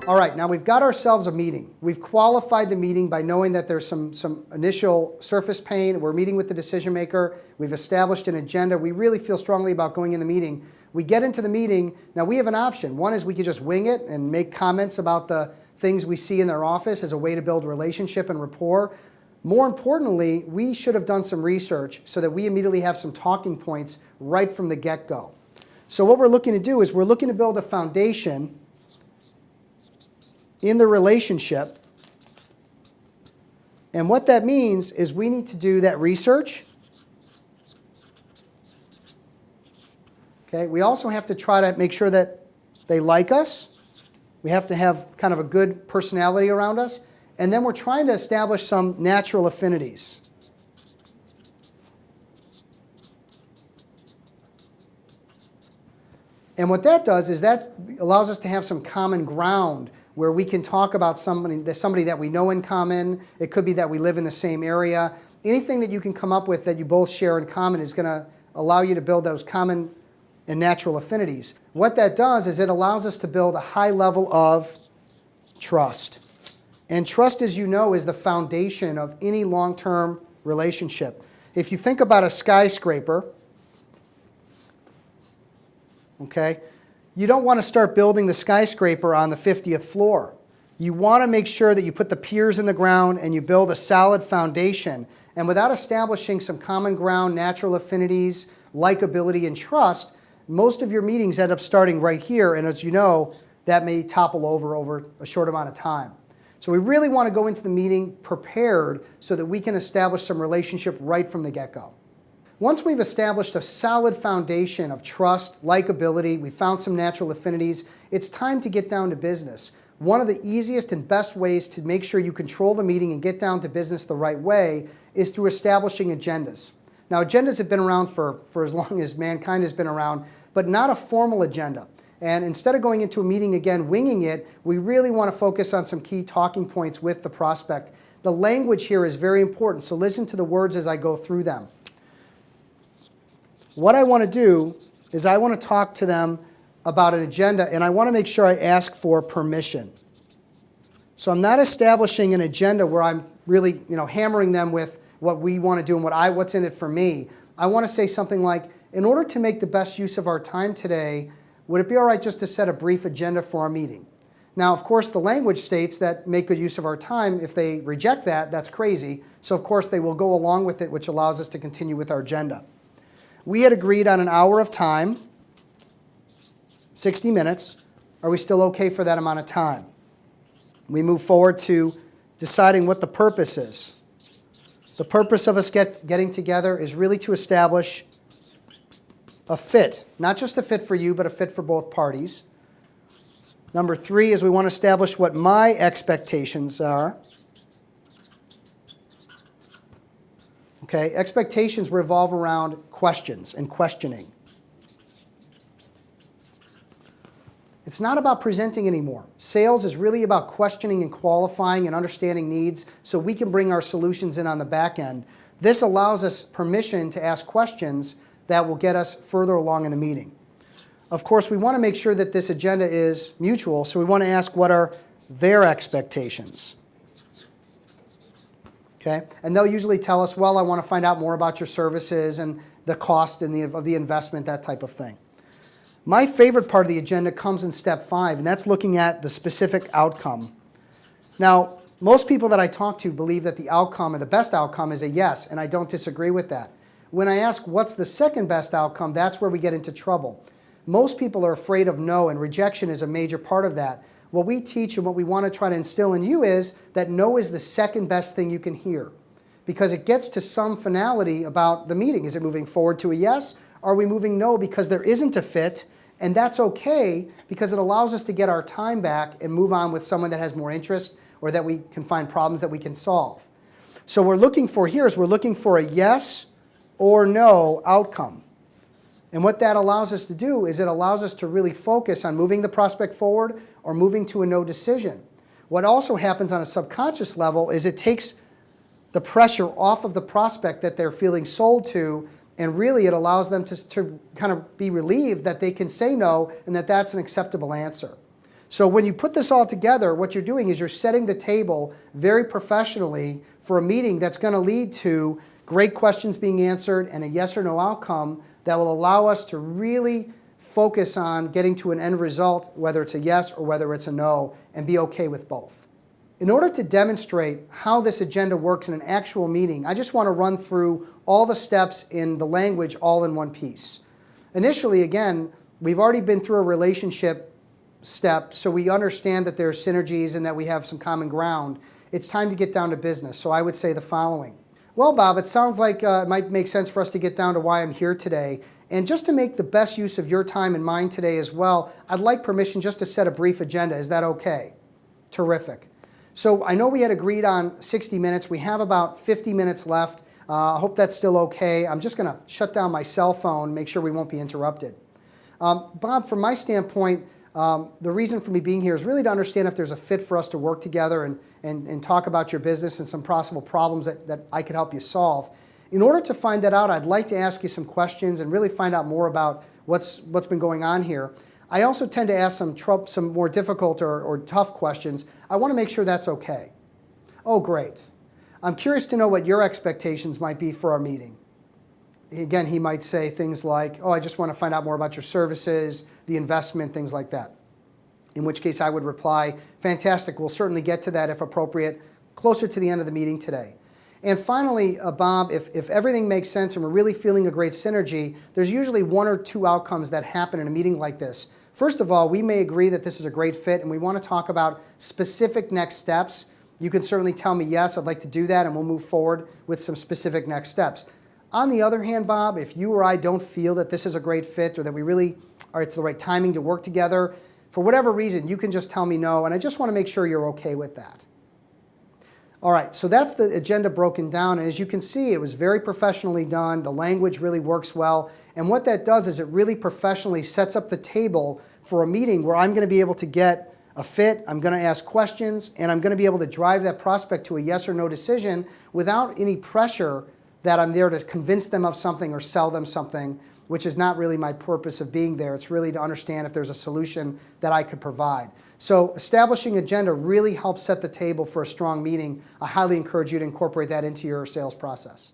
All right, now we've got ourselves a meeting. We've qualified the meeting by knowing that there's some initial surface pain. We're meeting with the decision maker. We've established an agenda. We really feel strongly about going in the meeting. We get into the meeting. Now we have an option. One is we could just wing it and make comments about the things we see in their office as a way to build relationship and rapport. More importantly, we should have done some research so that we immediately have some talking points right from the get-go. So what we're looking to do is we're looking to build a foundation in the relationship. And what that means is we need to do that research. Okay, we also have to try to make sure that they like us. We have to have kind of a good personality around us. And then we're trying to establish some natural affinities. And what that does is that allows us to have some common ground where we can talk about somebody that we know in common. It could be that we live in the same area. Anything that you can come up with that you both share in common is going to allow you to build those common and natural affinities. What that does is it allows us to build a high level of trust. And trust, as you know, is the foundation of any long-term relationship. If you think about a skyscraper, okay, you don't want to start building the skyscraper on the 50th floor. You want to make sure that you put the piers in the ground and you build a solid foundation. And without establishing some common ground, natural affinities, likability, and trust, most of your meetings end up starting right here. And as you know, that may topple over a short amount of time. So we really want to go into the meeting prepared so that we can establish some relationship right from the get-go. Once we've established a solid foundation of trust, likability, we found some natural affinities, it's time to get down to business. One of the easiest and best ways to make sure you control the meeting and get down to business the right way is through establishing agendas. Now, agendas have been around for as long as mankind has been around, but not a formal agenda. And instead of going into a meeting again, winging it, we really want to focus on some key talking points with the prospect. The language here is very important, so listen to the words as I go through them. What I want to do is I want to talk to them about an agenda, and I want to make sure I ask for permission. So I'm not establishing an agenda where I'm really, hammering them with what we want to do and what's in it for me. I want to say something like, in order to make the best use of our time today, would it be all right just to set a brief agenda for our meeting? Now, of course, the language states that make good use of our time. If they reject that, that's crazy. So, of course, they will go along with it, which allows us to continue with our agenda. We had agreed on an hour of time, 60 minutes. Are we still okay for that amount of time? We move forward to deciding what the purpose is. The purpose of us getting together is really to establish a fit, not just a fit for you, but a fit for both parties. Number 3 is we want to establish what my expectations are. Okay, expectations revolve around questions and questioning. It's not about presenting anymore. Sales is really about questioning and qualifying and understanding needs so we can bring our solutions in on the back end. This allows us permission to ask questions that will get us further along in the meeting. Of course, we want to make sure that this agenda is mutual, so we want to ask what are their expectations. Okay? And they'll usually tell us, well, I want to find out more about your services and the cost and of the investment, that type of thing. My favorite part of the agenda comes in step 5, and that's looking at the specific outcome. Now, most people that I talk to believe that the outcome or the best outcome is a yes, and I don't disagree with that. When I ask what's the second best outcome, that's where we get into trouble. Most people are afraid of no, and rejection is a major part of that. What we teach and what we want to try to instill in you is that no is the second best thing you can hear, because it gets to some finality about the meeting. Is it moving forward to a yes? Are we moving no because there isn't a fit? And that's okay because it allows us to get our time back and move on with someone that has more interest or that we can find problems that we can solve. So we're looking for a yes or no outcome. And what that allows us to do is it allows us to really focus on moving the prospect forward or moving to a no decision. What also happens on a subconscious level is it takes the pressure off of the prospect that they're feeling sold to, and really it allows them to kind of be relieved that they can say no and that that's an acceptable answer. So when you put this all together, what you're doing is you're setting the table very professionally for a meeting that's going to lead to great questions being answered and a yes or no outcome that will allow us to really focus on getting to an end result, whether it's a yes or whether it's a no, and be okay with both. In order to demonstrate how this agenda works in an actual meeting, I just want to run through all the steps in the language all in one piece. Initially, again, we've already been through a relationship step, so we understand that there are synergies and that we have some common ground. It's time to get down to business. So I would say the following. Well, Bob, it sounds like it might make sense for us to get down to why I'm here today. And just to make the best use of your time and mine today as well, I'd like permission just to set a brief agenda. Is that okay? Terrific. So I know we had agreed on 60 minutes. We have about 50 minutes left. I hope that's still okay. I'm just going to shut down my cell phone, make sure we won't be interrupted. Bob, from my standpoint, the reason for me being here is really to understand if there's a fit for us to work together and talk about your business and some possible problems that I could help you solve. In order to find that out, I'd like to ask you some questions and really find out more about what's been going on here. I also tend to ask some more difficult or tough questions. I want to make sure that's okay. Oh, great. I'm curious to know what your expectations might be for our meeting. Again, he might say things like, oh, I just want to find out more about your services, the investment, things like that. In which case I would reply, fantastic, we'll certainly get to that if appropriate, closer to the end of the meeting today. And finally, Bob, if everything makes sense and we're really feeling a great synergy, there's usually one or two outcomes that happen in a meeting like this. First of all, we may agree that this is a great fit and we want to talk about specific next steps. You can certainly tell me, yes, I'd like to do that, and we'll move forward with some specific next steps. On the other hand, Bob, if you or I don't feel that this is a great fit or that we really are, it's the right timing to work together, for whatever reason, you can just tell me no, and I just want to make sure you're okay with that. All right, so that's the agenda broken down, and as you can see, it was very professionally done. The language really works well, and what that does is it really professionally sets up the table for a meeting where I'm going to be able to get a fit, I'm going to ask questions, and I'm going to be able to drive that prospect to a yes or no decision without any pressure that I'm there to convince them of something or sell them something, which is not really my purpose of being there. It's really to understand if there's a solution that I could provide. So establishing agenda really helps set the table for a strong meeting. I highly encourage you to incorporate that into your sales process.